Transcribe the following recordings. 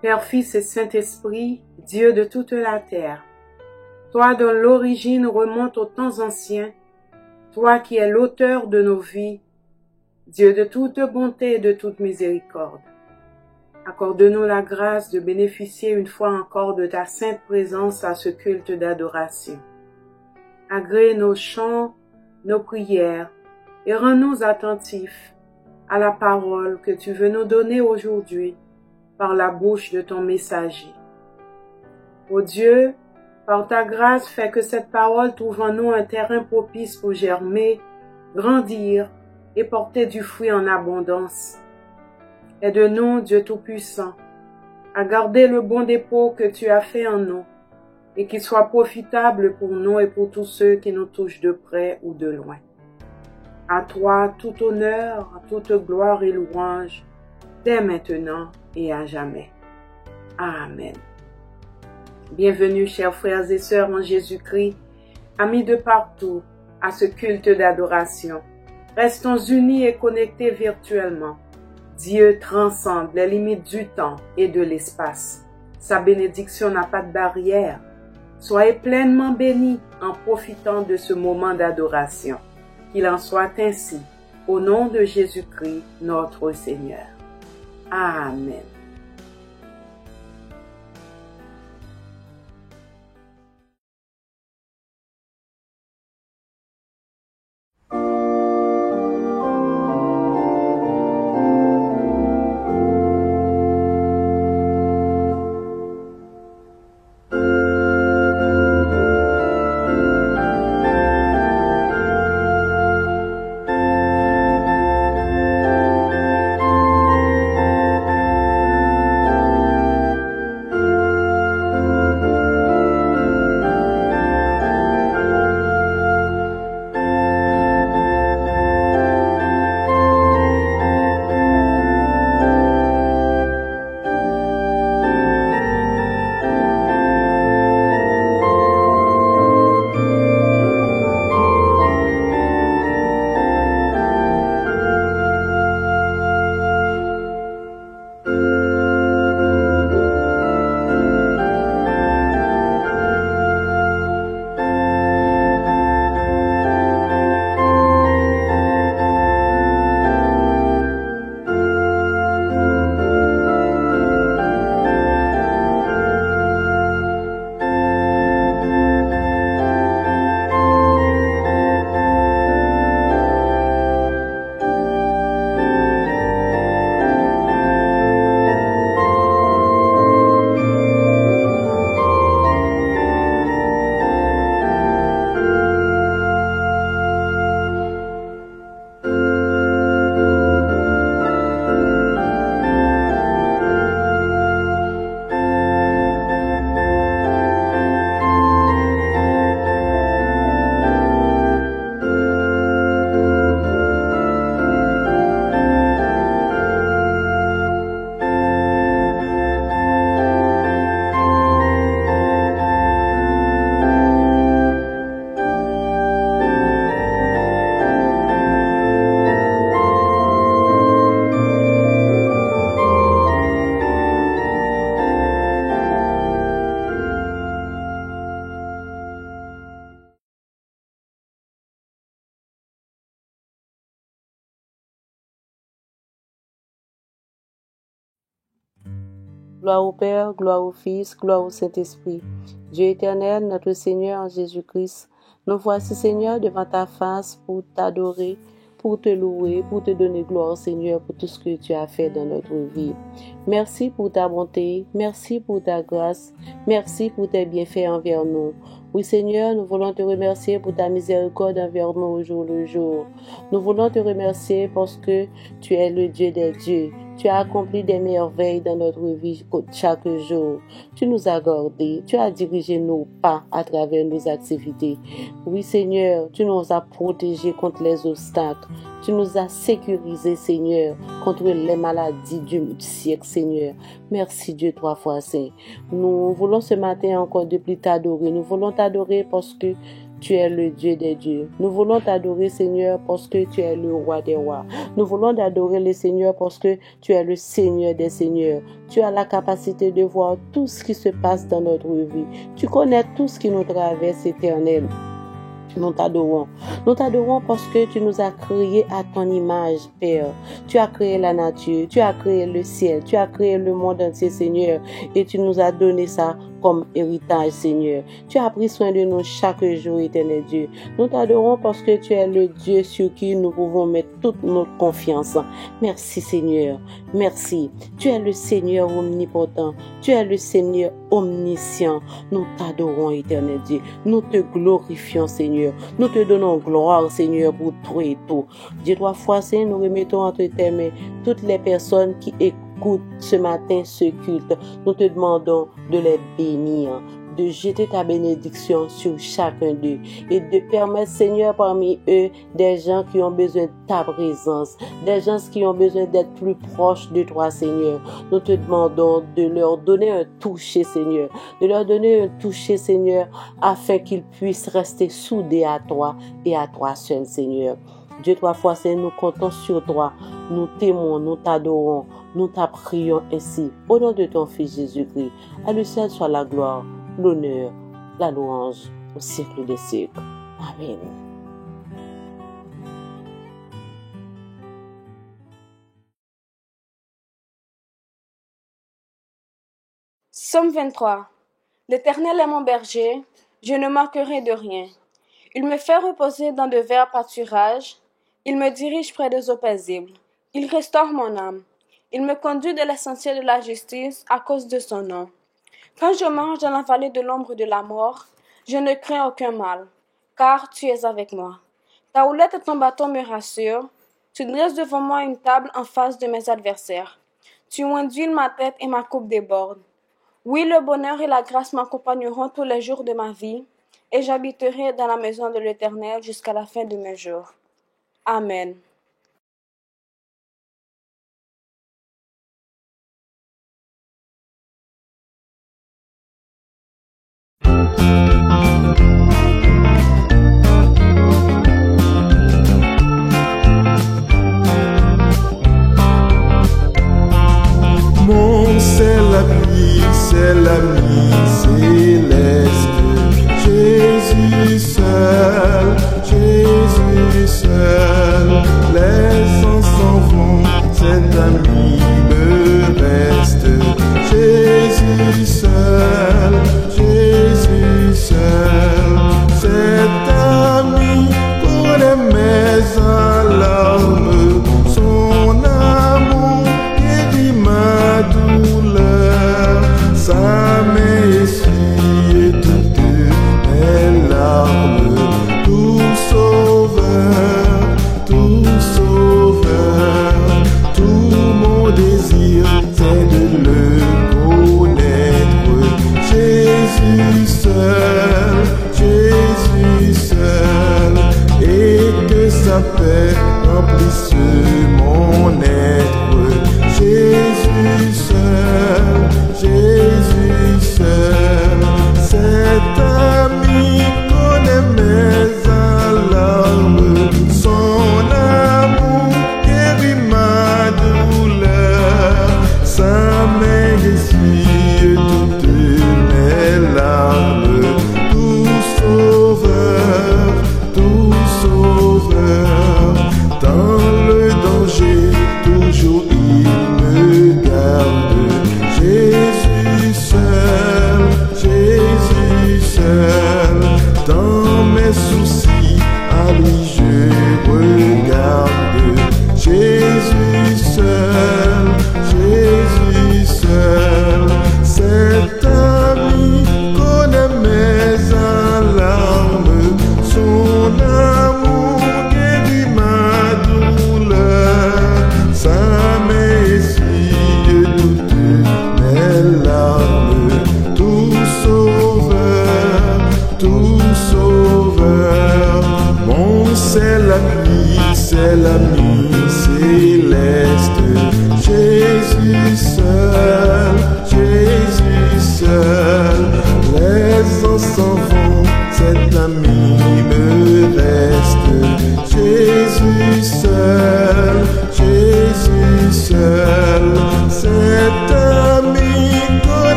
Père, Fils et Saint-Esprit, Dieu de toute la terre, toi dont l'origine remonte aux temps anciens, toi qui es l'auteur de nos vies, Dieu de toute bonté et de toute miséricorde, accorde-nous la grâce de bénéficier une fois encore de ta sainte présence à ce culte d'adoration. Agrée nos chants, nos prières, et rends-nous attentifs à la parole que tu veux nous donner aujourd'hui par la bouche de ton messager. Ô Dieu, par ta grâce, fais que cette parole trouve en nous un terrain propice pour germer, grandir et porter du fruit en abondance. Aide-nous, Dieu Tout-Puissant, à garder le bon dépôt que tu as fait en nous et qu'il soit profitable pour nous et pour tous ceux qui nous touchent de près ou de loin. À toi tout honneur, toute gloire et louange, dès maintenant et à jamais. Amen. Bienvenue, chers frères et sœurs en Jésus-Christ, amis de partout, à ce culte d'adoration. Restons unis et connectés virtuellement. Dieu transcende les limites du temps et de l'espace. Sa bénédiction n'a pas de barrière. Soyez pleinement bénis en profitant de ce moment d'adoration. Qu'il en soit ainsi, au nom de Jésus-Christ, notre Seigneur. Amen. Gloire au Père, gloire au Fils, gloire au Saint-Esprit. Dieu éternel, notre Seigneur en Jésus-Christ, nous voici, Seigneur, devant ta face pour t'adorer, pour te louer, pour te donner gloire, Seigneur, pour tout ce que tu as fait dans notre vie. Merci pour ta bonté, merci pour ta grâce, merci pour tes bienfaits envers nous. Oui, Seigneur, nous voulons te remercier pour ta miséricorde envers nous au jour le jour. Nous voulons te remercier parce que tu es le Dieu des dieux. Tu as accompli des merveilles dans notre vie chaque jour. Tu nous as gardés, tu as dirigé nos pas à travers nos activités. Oui, Seigneur, tu nous as protégés contre les obstacles. Tu nous as sécurisés, Seigneur, contre les maladies du siècle, Seigneur. Merci Dieu 3 fois saint. Nous voulons ce matin encore de plus t'adorer. Nous voulons t'adorer parce que Tu es le Dieu des dieux. Nous voulons t'adorer, Seigneur, parce que tu es le roi des rois. Nous voulons t'adorer, le Seigneur, parce que tu es le Seigneur des seigneurs. Tu as la capacité de voir tout ce qui se passe dans notre vie. Tu connais tout ce qui nous traverse, Éternel. Nous t'adorons. Nous t'adorons parce que tu nous as créés à ton image, Père. Tu as créé la nature, tu as créé le ciel, tu as créé le monde entier, Seigneur. Et tu nous as donné ça comme héritage, Seigneur. Tu as pris soin de nous chaque jour, Éternel Dieu. Nous t'adorons parce que tu es le Dieu sur qui nous pouvons mettre toute notre confiance. Merci, Seigneur. Merci. Tu es le Seigneur omnipotent. Tu es le Seigneur omniscient. Nous t'adorons, Éternel Dieu. Nous te glorifions, Seigneur. Nous te donnons gloire, Seigneur, pour tout et tout. Dieu, 3 fois, Seigneur, nous remettons entre tes mains toutes les personnes qui écoutent ce matin ce culte. Nous te demandons de les bénir, de jeter ta bénédiction sur chacun d'eux et de permettre, Seigneur, parmi eux, des gens qui ont besoin de ta présence, des gens qui ont besoin d'être plus proches de toi, Seigneur. Nous te demandons de leur donner un toucher, Seigneur, de leur donner un toucher, Seigneur, afin qu'ils puissent rester soudés à toi et à toi seul, Seigneur. Dieu, 3 fois, Seigneur, nous comptons sur toi, nous t'aimons, nous t'adorons, nous t'apprions ainsi, au nom de ton Fils Jésus-Christ. À lui seul soit la gloire, l'honneur, la louange, au siècle des siècles. Amen. Psaume 23. L'Éternel est mon berger, je ne manquerai de rien. Il me fait reposer dans de verts pâturages, il me dirige près des eaux paisibles. Il restaure mon âme. Il me conduit de l'essentiel de la justice à cause de son nom. Quand je marche dans la vallée de l'ombre de la mort, je ne crains aucun mal, car tu es avec moi. Ta houlette et ton bâton me rassurent. Tu dresses devant moi une table en face de mes adversaires. Tu induis ma tête et ma coupe déborde. Oui, le bonheur et la grâce m'accompagneront tous les jours de ma vie, et j'habiterai dans la maison de l'Éternel jusqu'à la fin de mes jours. Amen. C'est l'ami céleste, Jésus seul, les ans s'en vont, cet ami me reste, Jésus seul, cet ami connaît mes alarmes, son amour guérit ma douleur. Sa main essuie toutes mes larmes.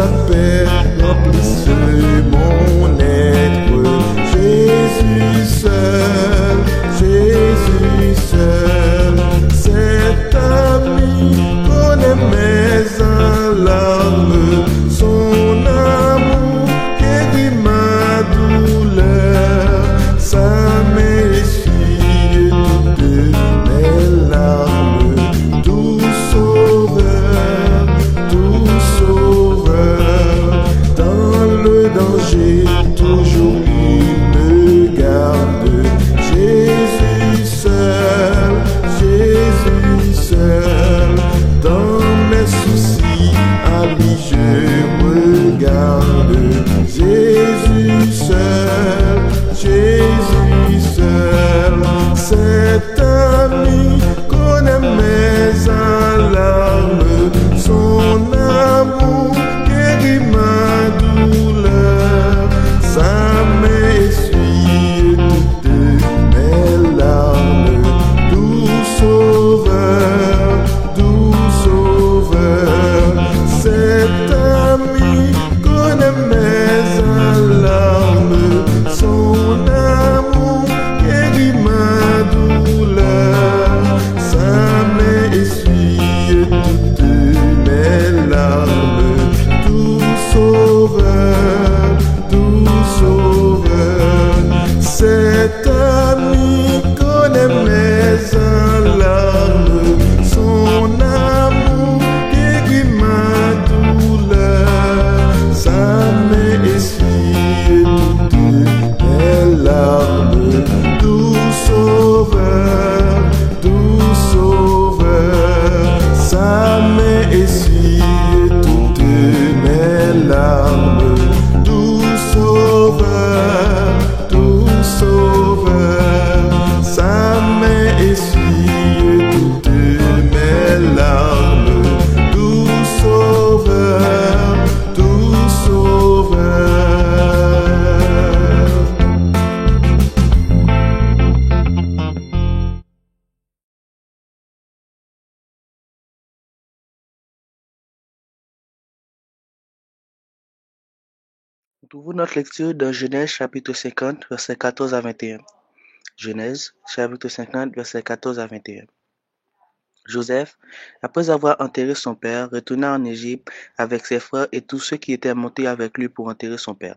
sa paix remplissait mon être. Jésus seul, cet ami connaît mes alarmes, son amour guérit ma douleur, ça m'essuie toutes mes larmes. Tout sauveur, dans le danger, toujours il me garde. Jésus seul, dans mes soucis, à lui je regarde. Jésus seul, cet ami connaît mes alarmes, son amour guérit ma douleur, ça m'essuie toutes mes larmes. Doux sauveur, cet ami connaît mes alarmes, son amour guérit ma douleur, ça m'essuie toutes mes larmes. Doux sauveur, cet ami connaît mes alarmes, son amour guérit ma douleur, ça m'essuie toutes mes larmes. Doux sauveur, ça m'essuie toutes mes larmes. Doux sauveur, ça m'essuie toutes mes larmes. Doux sauveur. Nous trouvons notre lecture dans Genèse chapitre 50, versets 14 à 21. Genèse chapitre 50, versets 14 à 21. Joseph, après avoir enterré son père, retourna en Égypte avec ses frères et tous ceux qui étaient montés avec lui pour enterrer son père.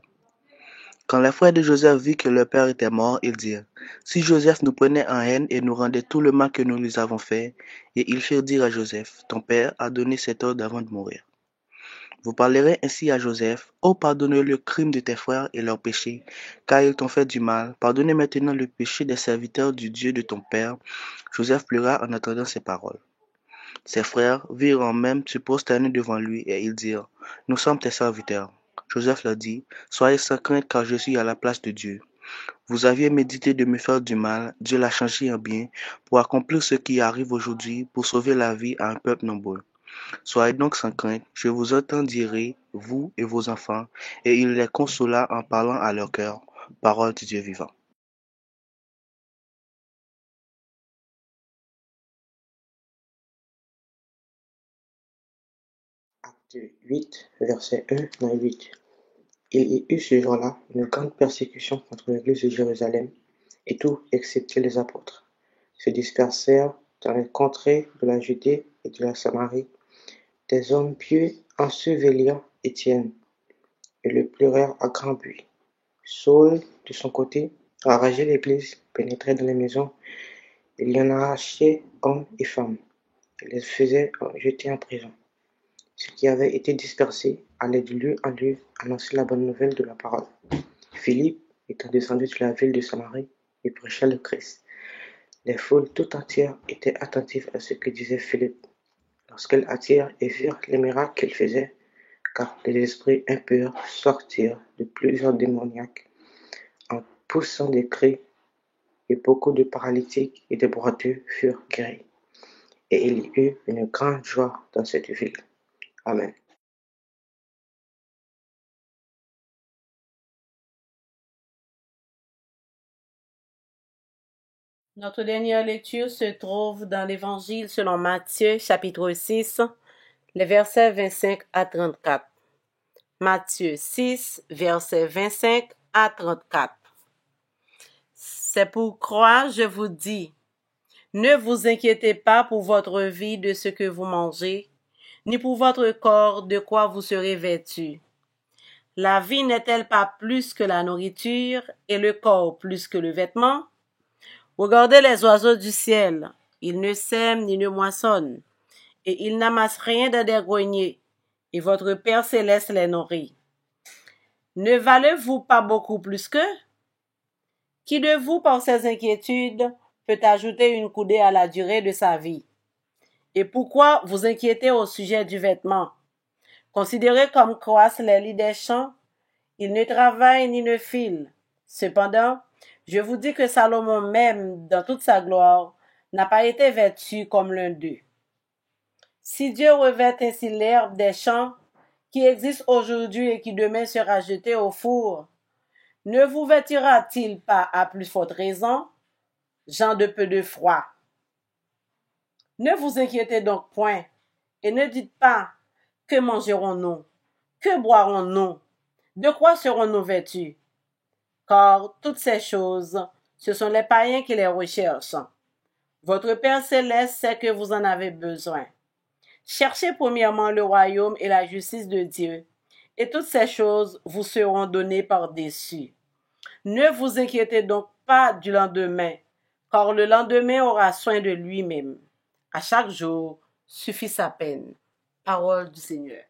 Quand les frères de Joseph virent que leur père était mort, ils dirent: Si Joseph nous prenait en haine et nous rendait tout le mal que nous lui avons fait, et ils firent dire à Joseph: Ton père a donné cet ordre avant de mourir. Vous parlerez ainsi à Joseph: Oh, pardonne le crime de tes frères et leurs péchés, car ils t'ont fait du mal. Pardonnez maintenant le péché des serviteurs du Dieu de ton père. Joseph pleura en entendant ces paroles. Ses frères virent en même se prosterner devant lui, et ils dirent: Nous sommes tes serviteurs. Joseph leur dit: Soyez sans crainte, car je suis à la place de Dieu. Vous aviez médité de me faire du mal, Dieu l'a changé en bien, pour accomplir ce qui arrive aujourd'hui, pour sauver la vie à un peuple nombreux. Soyez donc sans crainte, je vous entendirai, vous et vos enfants, et il les consola en parlant à leur cœur. Parole du Dieu vivant. Acte 8, verset 1 à 8. Il y eut ce jour-là une grande persécution contre l'église de Jérusalem, et tous, excepté les apôtres, se dispersèrent dans les contrées de la Judée et de la Samarie. Des hommes pieux ensevelirent Étienne et le pleurèrent à grand bruit. Saul, de son côté, enrageait l'église, pénétrait dans les maisons, il y en arrachait hommes et femmes, et les faisait jeter en prison. Ceux qui avaient été dispersés allaient de lieu en lieu annoncer la bonne nouvelle de la parole. Philippe, étant descendu de la ville de Samarie, y prêchait le Christ. Les foules tout entières étaient attentives à ce que disait Philippe, lorsqu'elles attirent et virent les miracles qu'il faisait, car les esprits impurs sortirent de plusieurs démoniaques en poussant des cris, et beaucoup de paralytiques et de boiteux furent guéris. Et il y eut une grande joie dans cette ville. Amen. Notre dernière lecture se trouve dans l'Évangile selon Matthieu, chapitre 6, les versets 25 à 34. Matthieu 6, versets 25 à 34. C'est pourquoi je vous dis, ne vous inquiétez pas pour votre vie de ce que vous mangez, ni pour votre corps de quoi vous serez vêtus. La vie n'est-elle pas plus que la nourriture et le corps plus que le vêtement? Regardez les oiseaux du ciel, ils ne sèment ni ne moissonnent, et ils n'amassent rien dans des greniers, et votre Père céleste les nourrit. Ne valez-vous pas beaucoup plus qu'eux? Qui de vous, par ses inquiétudes, peut ajouter une coudée à la durée de sa vie? Et pourquoi vous inquiétez au sujet du vêtement? Considérez comme croissent les lys des champs, ils ne travaillent ni ne filent. Cependant, je vous dis que Salomon même, dans toute sa gloire, n'a pas été vêtu comme l'un d'eux. Si Dieu revêt ainsi l'herbe des champs, qui existe aujourd'hui et qui demain sera jetée au four, ne vous vêtira-t-il pas à plus forte raison, gens de peu de foi? Ne vous inquiétez donc point, et ne dites pas, que mangerons-nous? Que boirons-nous? De quoi serons-nous vêtus? Car toutes ces choses, ce sont les païens qui les recherchent. Votre Père céleste sait que vous en avez besoin. Cherchez premièrement le royaume et la justice de Dieu, et toutes ces choses vous seront données par-dessus. Ne vous inquiétez donc pas du lendemain, car le lendemain aura soin de lui-même. À chaque jour suffit sa peine. Parole du Seigneur.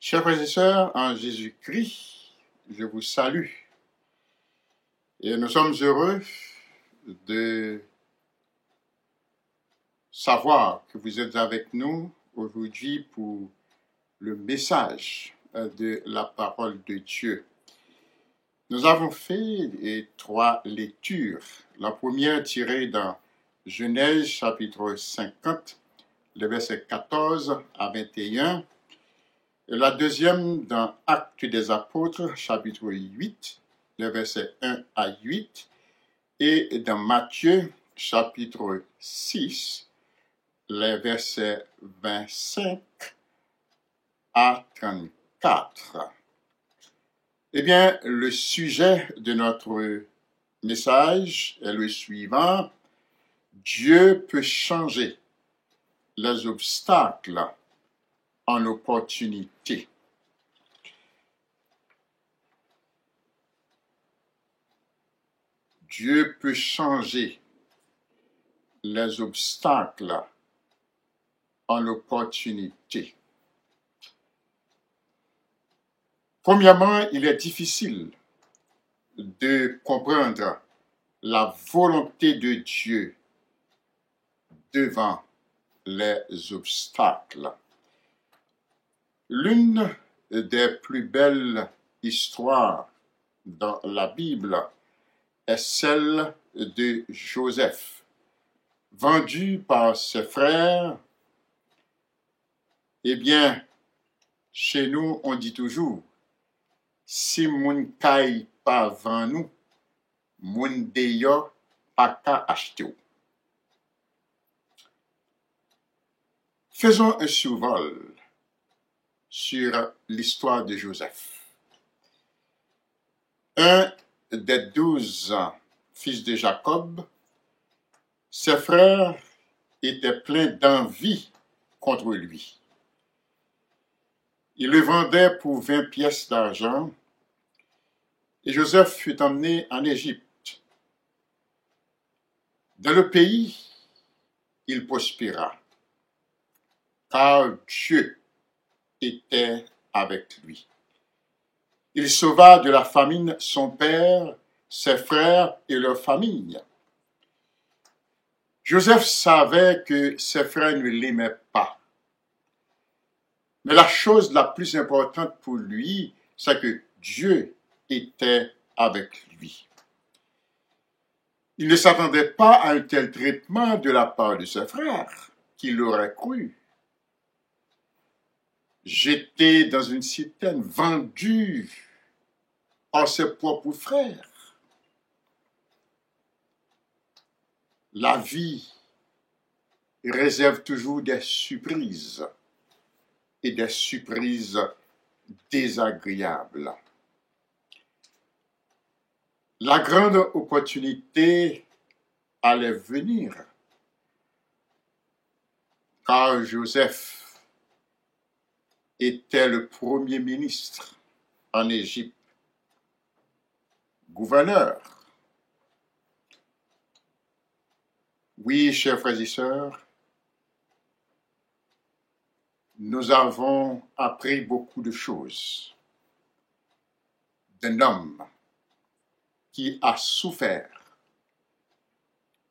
Chers frères et sœurs, en Jésus-Christ, je vous salue. Et nous sommes heureux de savoir que vous êtes avec nous aujourd'hui pour le message de la parole de Dieu. Nous avons fait 3 lectures. La première tirée dans Genèse chapitre 50, les versets 14 à 21. Et la deuxième dans Actes des Apôtres, chapitre 8, les versets 1 à 8. Et dans Matthieu, chapitre 6, les versets 25 à 34. Eh bien, le sujet de notre message est le suivant. Dieu peut changer les obstacles en opportunité. Dieu peut changer les obstacles en opportunité. Premièrement, il est difficile de comprendre la volonté de Dieu devant les obstacles. L'une des plus belles histoires dans la Bible est celle de Joseph, vendu par ses frères. Eh bien, chez nous, on dit toujours, si moun kay pas vend nous, moun deyo pas ka acheter ou. Faisons un survol sur l'histoire de Joseph. Un des 12 fils de Jacob, ses frères étaient pleins d'envie contre lui. Ils le vendaient pour 20 pièces d'argent et Joseph fut emmené en Égypte. Dans le pays, il prospéra, car Dieu était avec lui. Il sauva de la famine son père, ses frères et leur famille. Joseph savait que ses frères ne l'aimaient pas. Mais la chose la plus importante pour lui, c'est que Dieu était avec lui. Il ne s'attendait pas à un tel traitement de la part de ses frères, qui l'auraient cru. Jeté dans une citerne, vendu par ses propres frères. La vie réserve toujours des surprises et des surprises désagréables. La grande opportunité allait venir, car Joseph était le premier ministre en Égypte, gouverneur. Oui, chers frères et sœurs, nous avons appris beaucoup de choses d'un homme qui a souffert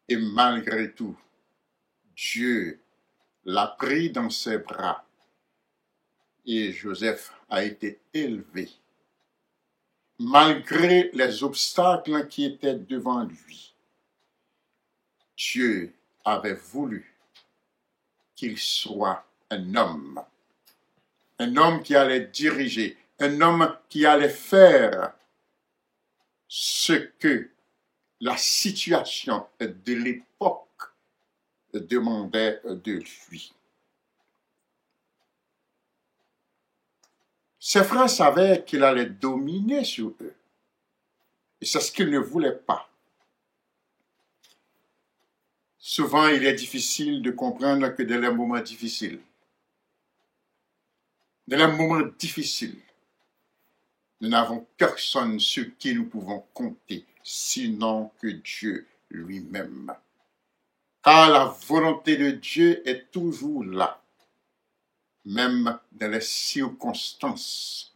et malgré tout, Dieu l'a pris dans ses bras et Joseph a été élevé malgré les obstacles qui étaient devant lui. Dieu avait voulu qu'il soit un homme qui allait diriger, un homme qui allait faire ce que la situation de l'époque demandait de lui. Ses frères savaient qu'il allait dominer sur eux, et c'est ce qu'ils ne voulaient pas. Souvent, il est difficile de comprendre que dans les moments difficiles, nous n'avons personne sur qui nous pouvons compter, sinon que Dieu lui-même. Car la volonté de Dieu est toujours là, même dans les circonstances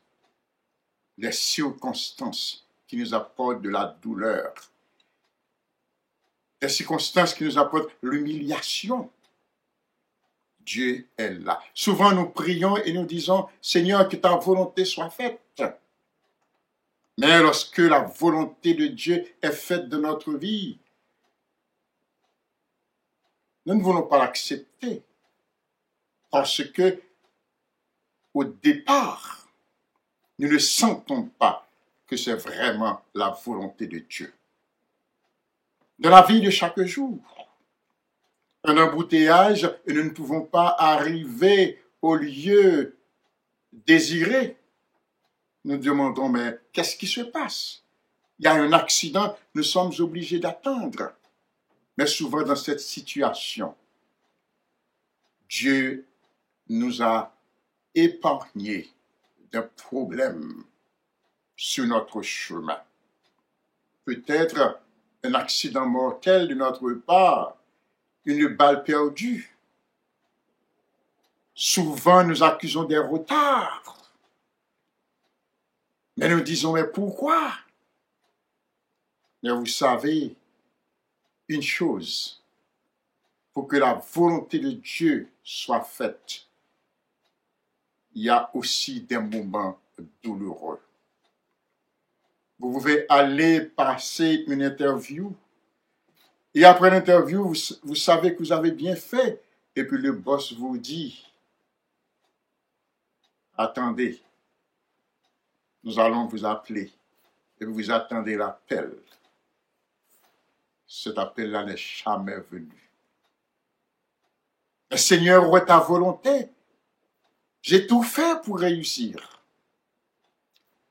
qui nous apportent de la douleur, les circonstances qui nous apportent l'humiliation. Dieu est là. Souvent, nous prions et nous disons, Seigneur, que ta volonté soit faite. Mais lorsque la volonté de Dieu est faite de notre vie, nous ne voulons pas l'accepter. Parce que, au départ, nous ne sentons pas que c'est vraiment la volonté de Dieu. Dans la vie de chaque jour, un embouteillage et nous ne pouvons pas arriver au lieu désiré. Nous demandons, mais qu'est-ce qui se passe? Il y a un accident, nous sommes obligés d'attendre. Mais souvent dans cette situation, Dieu nous a épargnés d'un problème sur notre chemin. Peut-être un accident mortel de notre part, une balle perdue. Souvent, nous accusons des retards. Mais nous disons, mais pourquoi? Mais vous savez, une chose, pour que la volonté de Dieu soit faite, il y a aussi des moments douloureux. Vous pouvez aller passer une interview et après l'interview, vous savez que vous avez bien fait et puis le boss vous dit « Attendez, nous allons vous appeler. » Et vous attendez l'appel. Cet appel-là n'est jamais venu. Le Seigneur, où est ta volonté? J'ai tout fait pour réussir.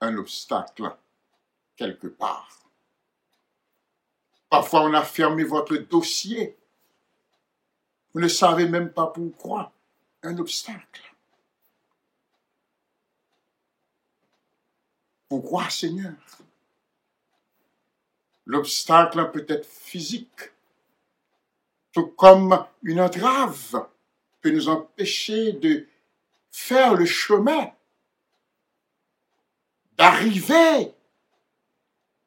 Un obstacle, quelque part. Parfois, on a fermé votre dossier. Vous ne savez même pas pourquoi. Un obstacle. Pourquoi, Seigneur? L'obstacle peut être physique, tout comme une entrave peut nous empêcher de faire le chemin, d'arriver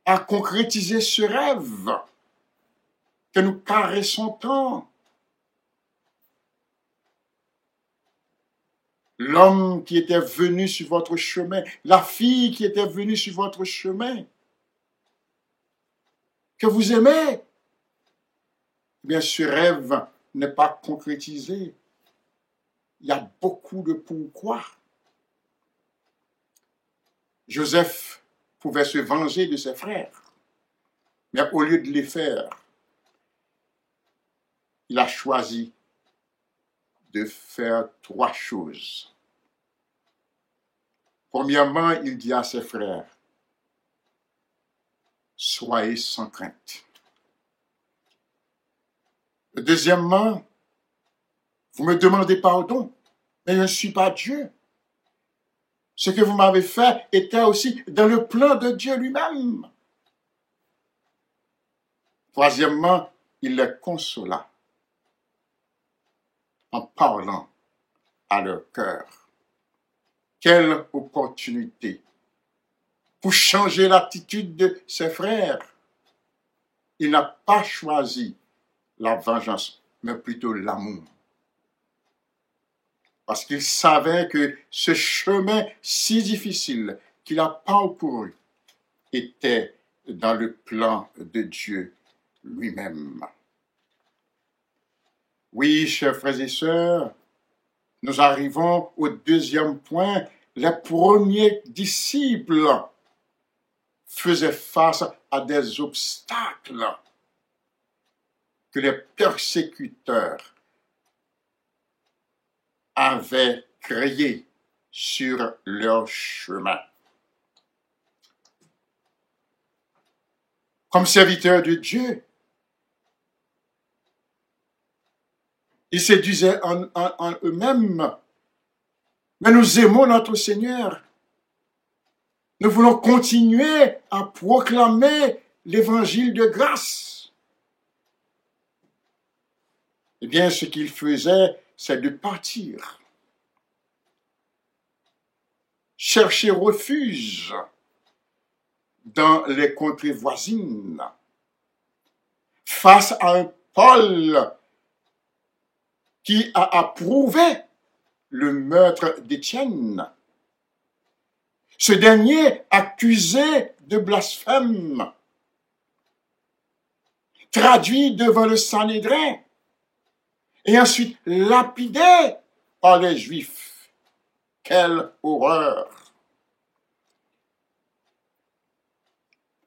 à concrétiser ce rêve que nous caressons tant. L'homme qui était venu sur votre chemin, la fille qui était venue sur votre chemin, que vous aimez, eh bien ce rêve n'est pas concrétisé. Il y a beaucoup de pourquoi. Joseph pouvait se venger de ses frères, mais au lieu de les faire, il a choisi de faire 3 choses. Premièrement, il dit à ses frères, soyez sans crainte. Deuxièmement, vous me demandez pardon, mais je ne suis pas Dieu. Ce que vous m'avez fait était aussi dans le plan de Dieu lui-même. Troisièmement, il les consola en parlant à leur cœur. Quelle opportunité pour changer l'attitude de ses frères. Il n'a pas choisi la vengeance, mais plutôt l'amour. Parce qu'il savait que ce chemin si difficile qu'il a parcouru était dans le plan de Dieu lui-même. Oui, chers frères et sœurs, nous arrivons au deuxième point. Les premiers disciples faisaient face à des obstacles que les persécuteurs avaient créés sur leur chemin. Comme serviteurs de Dieu, ils se disaient en eux-mêmes, mais nous aimons notre Seigneur. Nous voulons continuer à proclamer l'évangile de grâce. Eh bien, ce qu'ils faisaient, c'est de partir, chercher refuge dans les contrées voisines, face à un Paul qui a approuvé le meurtre d'Étienne. Ce dernier, accusé de blasphème, traduit devant le Sanhédrin et ensuite lapidé par les Juifs. Quelle horreur!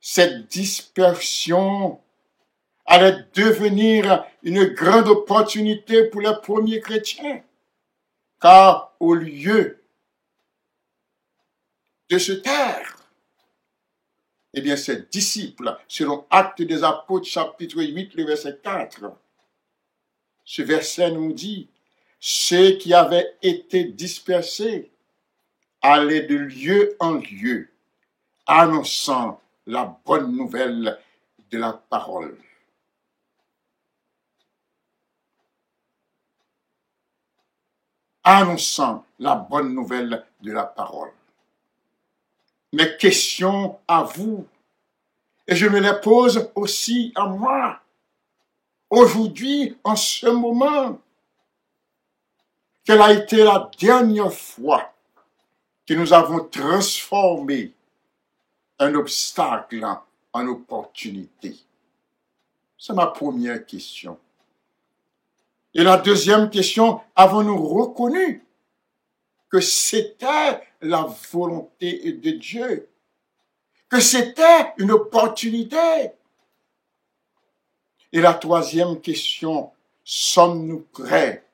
Cette dispersion allait devenir une grande opportunité pour les premiers chrétiens, car au lieu de se taire, eh bien, ces disciples, selon Actes des Apôtres, chapitre 8, le verset 4, ce verset nous dit, ceux qui avaient été dispersés allaient de lieu en lieu, annonçant la bonne nouvelle de la parole. Annonçant la bonne nouvelle de la parole. Mes questions à vous, et je me les pose aussi à moi. aujourd'hui, en ce moment, quelle a été la dernière fois que nous avons transformé un obstacle en opportunité? C'est ma première question. Et la deuxième question, avons-nous reconnu que c'était la volonté de Dieu, que c'était une opportunité? Et la troisième question, sommes-nous prêts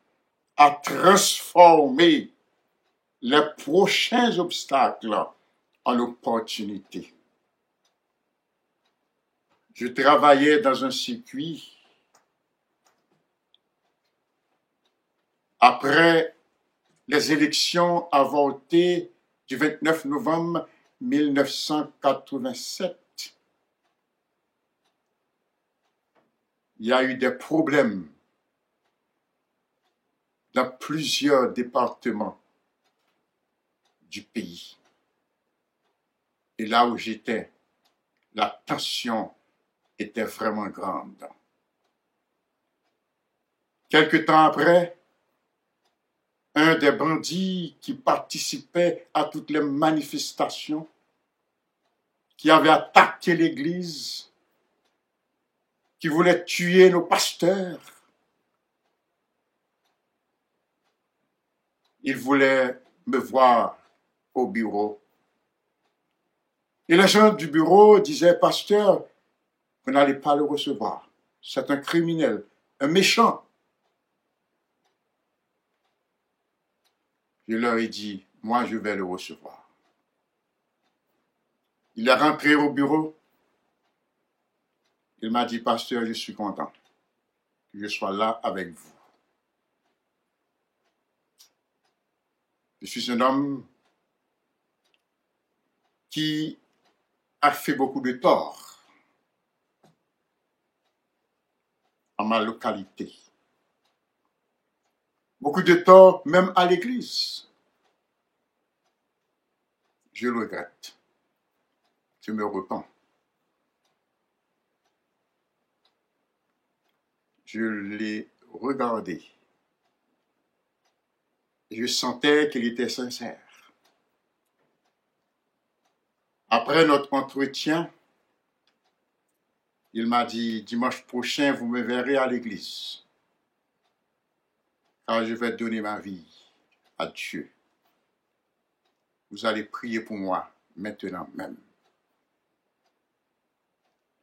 à transformer les prochains obstacles en opportunités? Je travaillais dans un circuit. Après les élections avortées du 29 novembre 1987, il y a eu des problèmes dans plusieurs départements du pays. Et là où j'étais, la tension était vraiment grande. Quelque temps après, un des bandits qui participait à toutes les manifestations, qui avait attaqué l'église, qui voulait tuer nos pasteurs, il voulait me voir au bureau. Et les gens du bureau disaient, pasteur, vous n'allez pas le recevoir. C'est un criminel, un méchant. Je leur ai dit, moi je vais le recevoir. Il est rentré au bureau. Il m'a dit, pasteur, je suis content que je sois là avec vous. Je suis un homme qui a fait beaucoup de tort à ma localité. Beaucoup de tort même à l'église. Je le regrette. Je me repens. Je l'ai regardé. Je sentais qu'il était sincère. Après notre entretien, il m'a dit, dimanche prochain, vous me verrez à l'église, car je vais donner ma vie à Dieu. Vous allez prier pour moi maintenant même.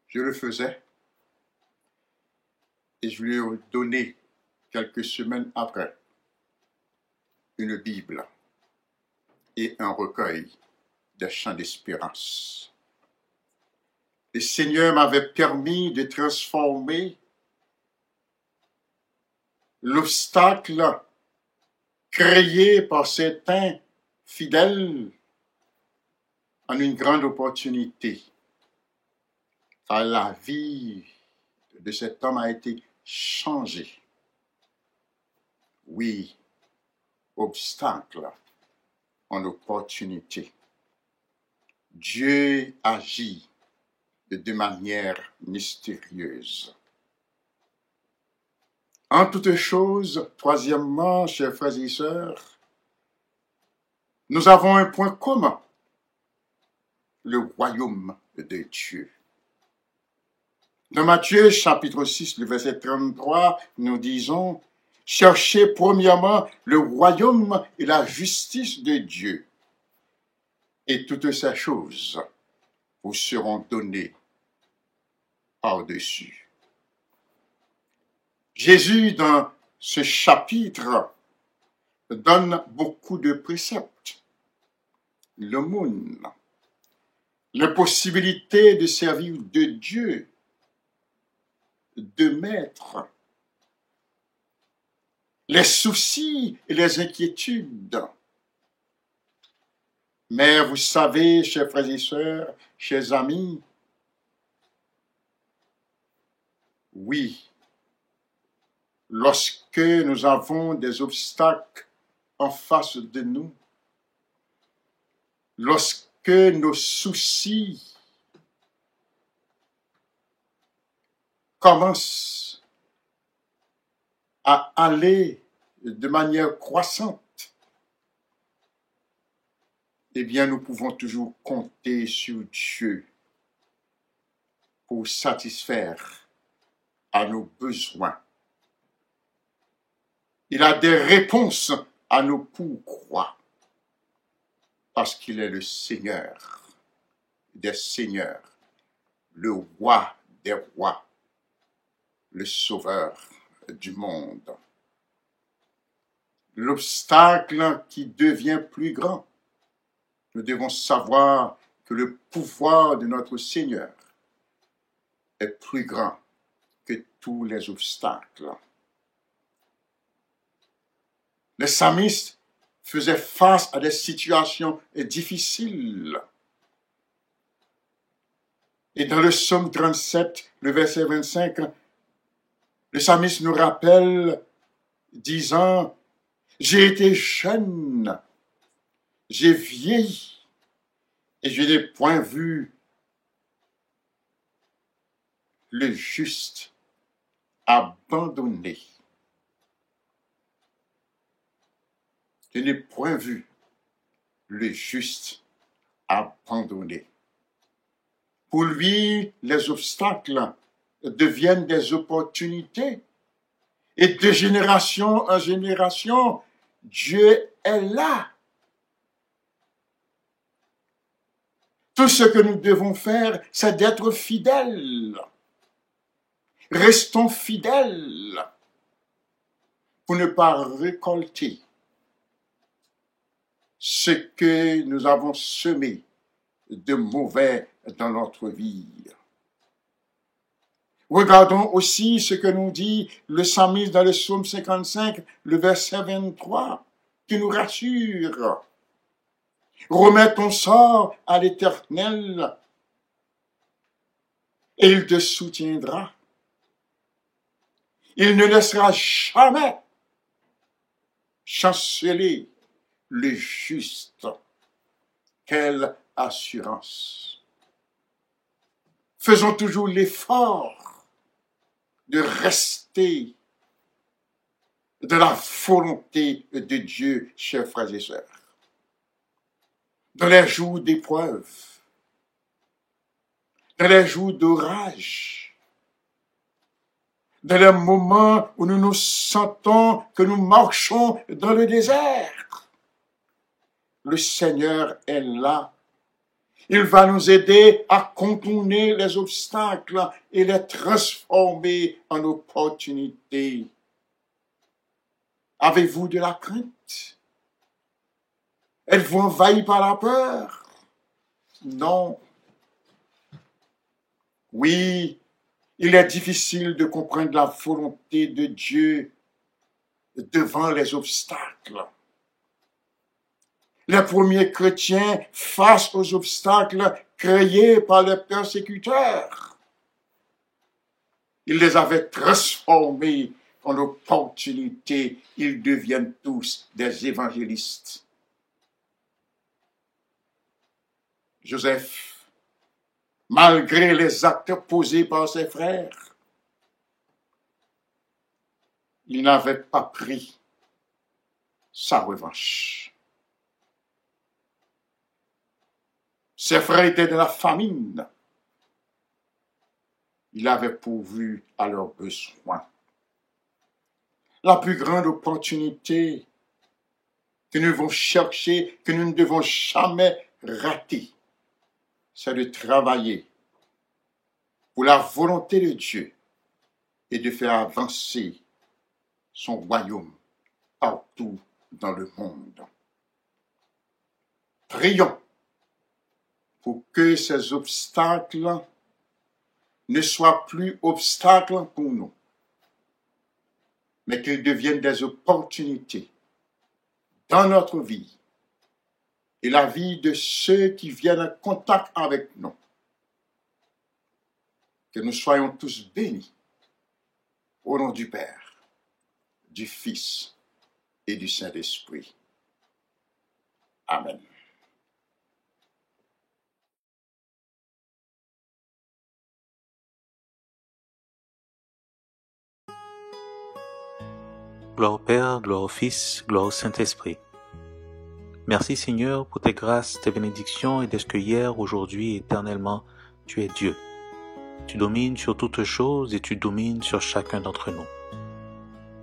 Je le faisais et je lui ai donné quelques semaines après une Bible et un recueil de chants d'espérance. Le Seigneur m'avait permis de transformer l'obstacle créé par certains fidèles en une grande opportunité. Car la vie de cet homme a été changée. Oui, obstacle en opportunité. Dieu agit de manière mystérieuse. En toutes choses, troisièmement, chers frères et sœurs, nous avons un point commun, le royaume de Dieu. Dans Matthieu chapitre 6, le verset 33, nous disons, « Cherchez premièrement le royaume et la justice de Dieu, et toutes ces choses vous seront données par-dessus. » Jésus, dans ce chapitre, donne beaucoup de préceptes. L'aumône, la possibilité de servir de Dieu, de maître, les soucis et les inquiétudes. Mais vous savez, chers frères et sœurs, chers amis, oui, lorsque nous avons des obstacles en face de nous, lorsque nos soucis commencent à aller de manière croissante, eh bien, nous pouvons toujours compter sur Dieu pour satisfaire à nos besoins. Il a des réponses à nos pourquoi, parce qu'il est le Seigneur des seigneurs, le roi des rois, le sauveur du monde. L'obstacle qui devient plus grand, nous devons savoir que le pouvoir de notre Seigneur est plus grand que tous les obstacles. Les psalmistes faisaient face à des situations difficiles. Et dans le psaume 37, le verset 25, le psalmiste nous rappelle, disant, « J'ai été jeune, j'ai vieilli, et je n'ai point vu le juste abandonné. » Je n'ai point vu le juste abandonné. Pour lui, les obstacles deviennent des opportunités. Et de génération en génération, Dieu est là. Tout ce que nous devons faire, c'est d'être fidèles. Restons fidèles pour ne pas récolter ce que nous avons semé de mauvais dans notre vie. Regardons aussi ce que nous dit le psalmiste dans le psaume 55, le verset 23, qui nous rassure. Remets ton sort à l'Éternel et il te soutiendra. Il ne laissera jamais chanceler le juste. Quelle assurance! Faisons toujours l'effort de rester de la volonté de Dieu, chers frères et sœurs. Dans les jours d'épreuve, dans les jours d'orage, dans les moments où nous nous sentons que nous marchons dans le désert, le Seigneur est là. Il va nous aider à contourner les obstacles et les transformer en opportunités. Avez-vous de la crainte? Êtes-vous envahi par la peur? Non. Oui, il est difficile de comprendre la volonté de Dieu devant les obstacles. Les premiers chrétiens face aux obstacles créés par les persécuteurs. Il les avait transformés en opportunités. Ils deviennent tous des évangélistes. Joseph, malgré les actes posés par ses frères, il n'avait pas pris sa revanche. Ses frères étaient dans la famine. Il avait pourvu à leurs besoins. La plus grande opportunité que nous devons chercher, que nous ne devons jamais rater, c'est de travailler pour la volonté de Dieu et de faire avancer son royaume partout dans le monde. Prions pour que ces obstacles ne soient plus obstacles pour nous, mais qu'ils deviennent des opportunités dans notre vie et la vie de ceux qui viennent en contact avec nous. Que nous soyons tous bénis au nom du Père, du Fils et du Saint-Esprit. Amen. Gloire au Père, gloire au Fils, gloire au Saint-Esprit. Merci Seigneur pour tes grâces, tes bénédictions et de ce que hier, aujourd'hui et éternellement, tu es Dieu. Tu domines sur toutes choses et tu domines sur chacun d'entre nous.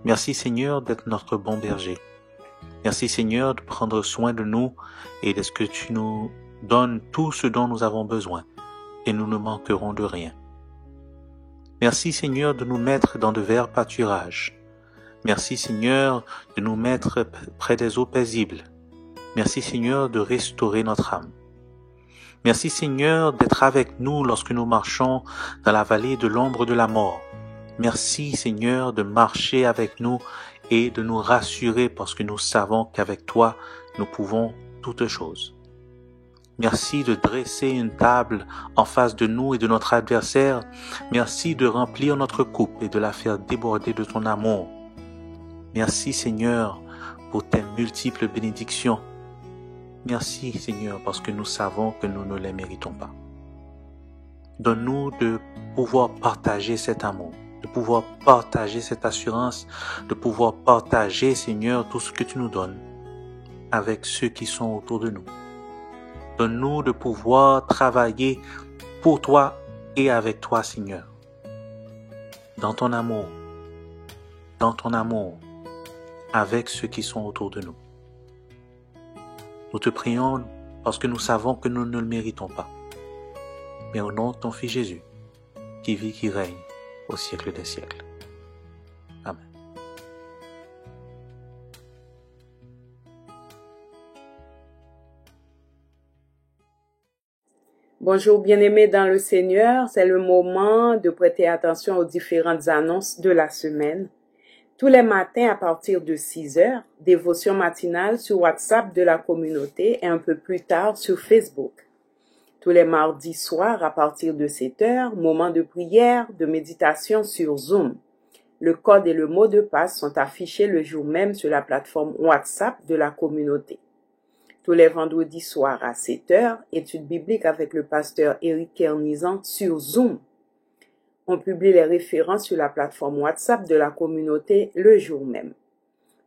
Merci Seigneur d'être notre bon berger. Merci Seigneur de prendre soin de nous et de ce que tu nous donnes tout ce dont nous avons besoin et nous ne manquerons de rien. Merci Seigneur de nous mettre dans de verts pâturages. Merci Seigneur de nous mettre près des eaux paisibles. Merci Seigneur de restaurer notre âme. Merci Seigneur d'être avec nous lorsque nous marchons dans la vallée de l'ombre de la mort. Merci Seigneur de marcher avec nous et de nous rassurer parce que nous savons qu'avec toi, nous pouvons toutes choses. Merci de dresser une table en face de nous et de notre adversaire. Merci de remplir notre coupe et de la faire déborder de ton amour. Merci Seigneur pour tes multiples bénédictions. Merci Seigneur parce que nous savons que nous ne les méritons pas. Donne-nous de pouvoir partager cet amour, de pouvoir partager cette assurance, de pouvoir partager Seigneur tout ce que tu nous donnes avec ceux qui sont autour de nous. Donne-nous de pouvoir travailler pour toi et avec toi Seigneur. Dans ton amour, avec ceux qui sont autour de nous. Nous te prions parce que nous savons que nous ne le méritons pas. Mais au nom de ton Fils Jésus, qui vit, qui règne au siècle des siècles. Amen. Bonjour bien-aimés dans le Seigneur, c'est le moment de prêter attention aux différentes annonces de la semaine. Tous les matins à partir de 6 heures, dévotion matinale sur WhatsApp de la communauté et un peu plus tard sur Facebook. Tous les mardis soirs à partir de 7 heures, moment de prière, de méditation sur Zoom. Le code et le mot de passe sont affichés le jour même sur la plateforme WhatsApp de la communauté. Tous les vendredis soirs à 7 heures, étude biblique avec le pasteur Éric Kernizan sur Zoom. On publie les références sur la plateforme WhatsApp de la communauté le jour même.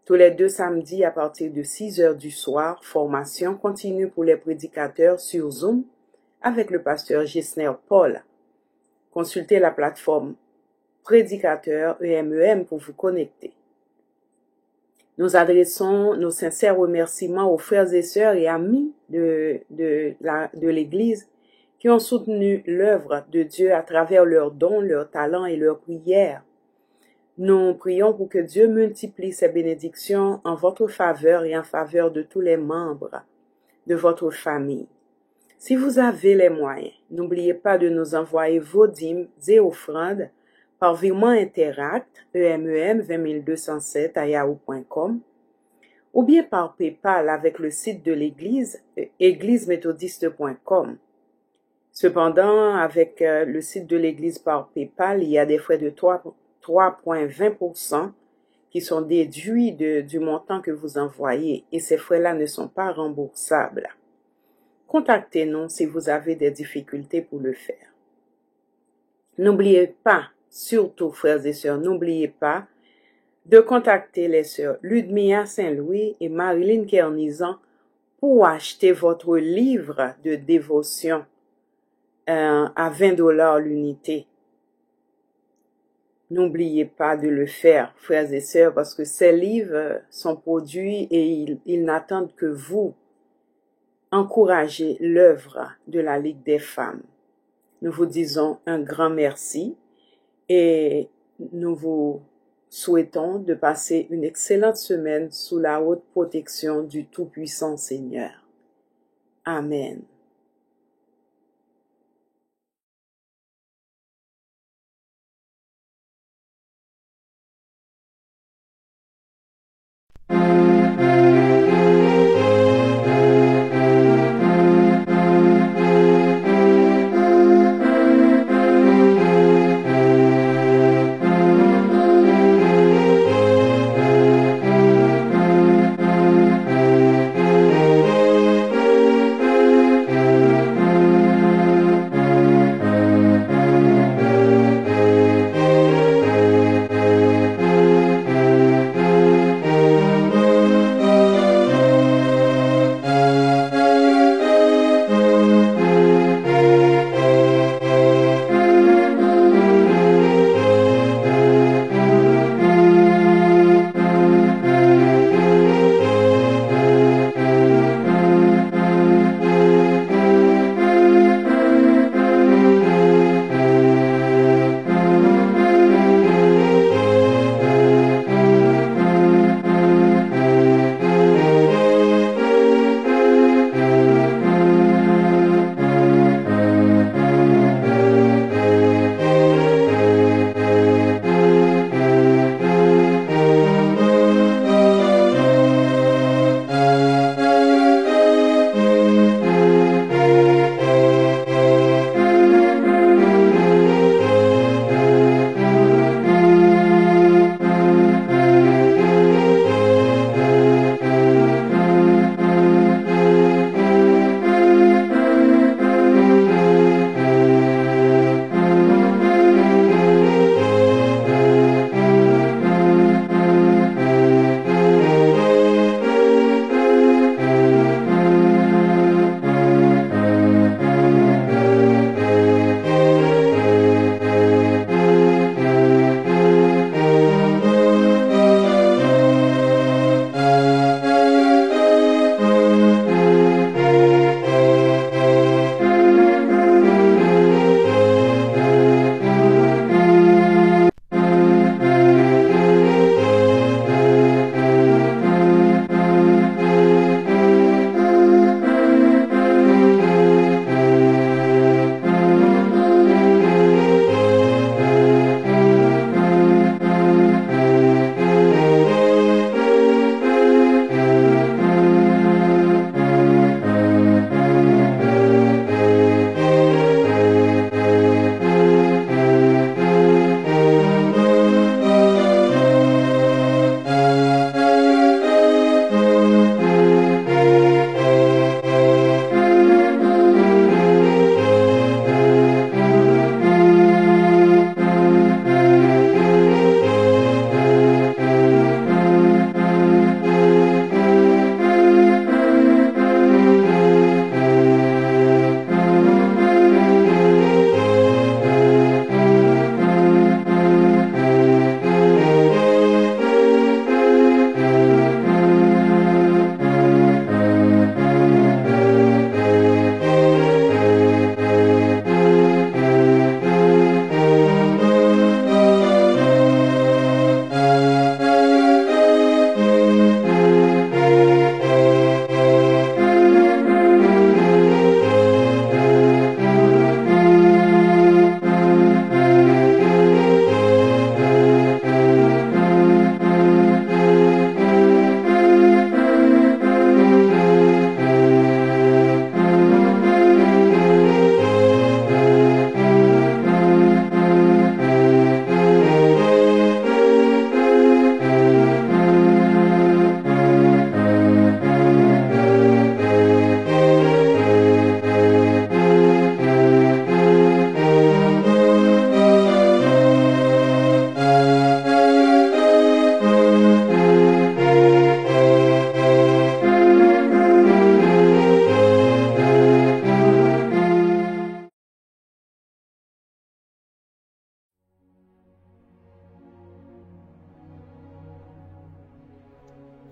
Tous les 2 samedis à partir de 6 heures du soir, formation continue pour les prédicateurs sur Zoom avec le pasteur Gessner Paul. Consultez la plateforme Prédicateur EMEM pour vous connecter. Nous adressons nos sincères remerciements aux frères et sœurs et amis de l'Église qui ont soutenu l'œuvre de Dieu à travers leurs dons, leurs talents et leurs prières. Nous prions pour que Dieu multiplie ses bénédictions en votre faveur et en faveur de tous les membres de votre famille. Si vous avez les moyens, n'oubliez pas de nous envoyer vos dîmes et offrandes par virement Interact, EMEM 20207 à yahoo.com, ou bien par PayPal avec le site de l'Église, égliseméthodiste.com. Cependant, avec le site de l'Église par PayPal, il y a des frais de 3,20% qui sont déduits du montant que vous envoyez et ces frais-là ne sont pas remboursables. Contactez-nous si vous avez des difficultés pour le faire. N'oubliez pas, surtout frères et sœurs, n'oubliez pas de contacter les sœurs Ludmilla Saint-Louis et Marilyn Kernizan pour acheter votre livre de dévotion à $20 l'unité. N'oubliez pas de le faire, frères et sœurs, parce que ces livres sont produits et ils n'attendent que vous encouragez l'œuvre de la Ligue des femmes. Nous vous disons un grand merci et nous vous souhaitons de passer une excellente semaine sous la haute protection du Tout-Puissant Seigneur. Amen.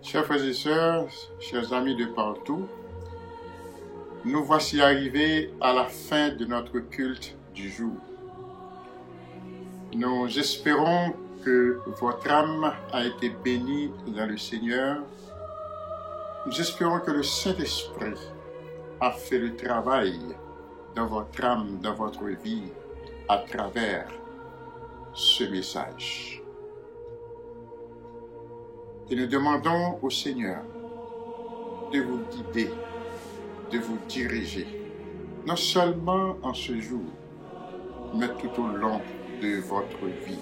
Chers frères et sœurs, chers amis de partout, nous voici arrivés à la fin de notre culte du jour. Nous espérons que votre âme a été bénie dans le Seigneur. Nous espérons que le Saint-Esprit a fait le travail dans votre âme, dans votre vie, à travers ce message. Et nous demandons au Seigneur de vous guider, de vous diriger, non seulement en ce jour, mais tout au long de votre vie.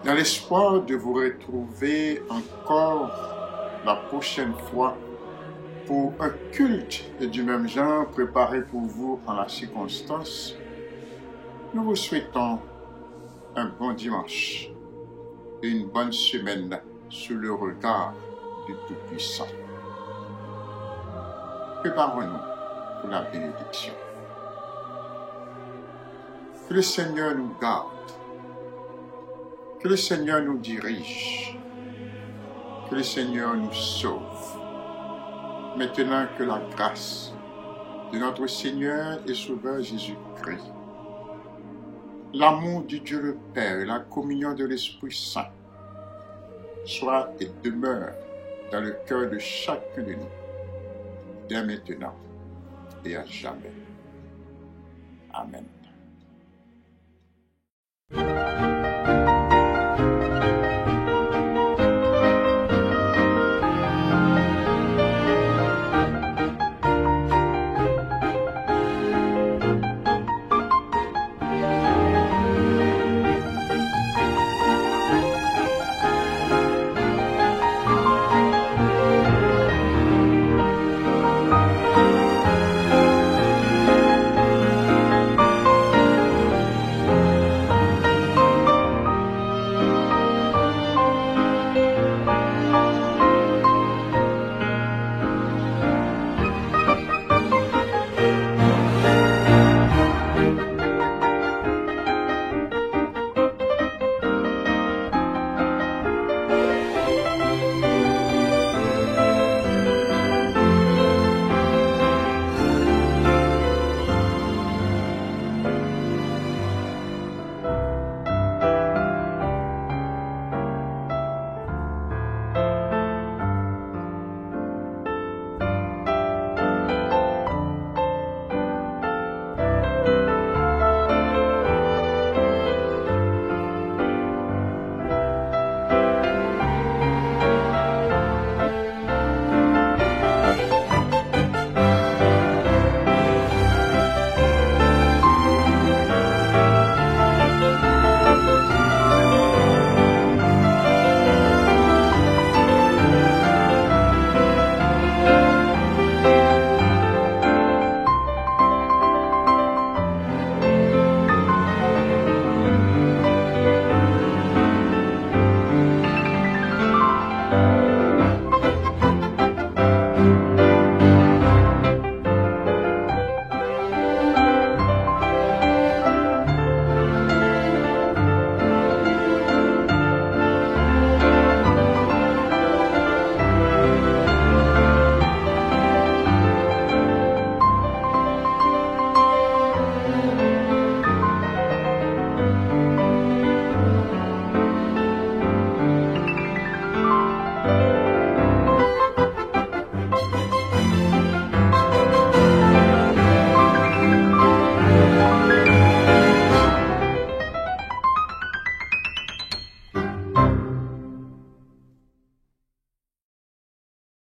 Dans l'espoir de vous retrouver encore la prochaine fois pour un culte du même genre préparé pour vous en la circonstance, nous vous souhaitons un bon dimanche et une bonne semaine sous le regard du Tout-Puissant. Préparons-nous pour la bénédiction. Que le Seigneur nous garde, que le Seigneur nous dirige, que le Seigneur nous sauve. Maintenant que la grâce de notre Seigneur et Sauveur Jésus-Christ, l'amour du Dieu le Père et la communion de l'Esprit Saint soient et demeurent dans le cœur de chacun de nous, dès maintenant et à jamais. Amen.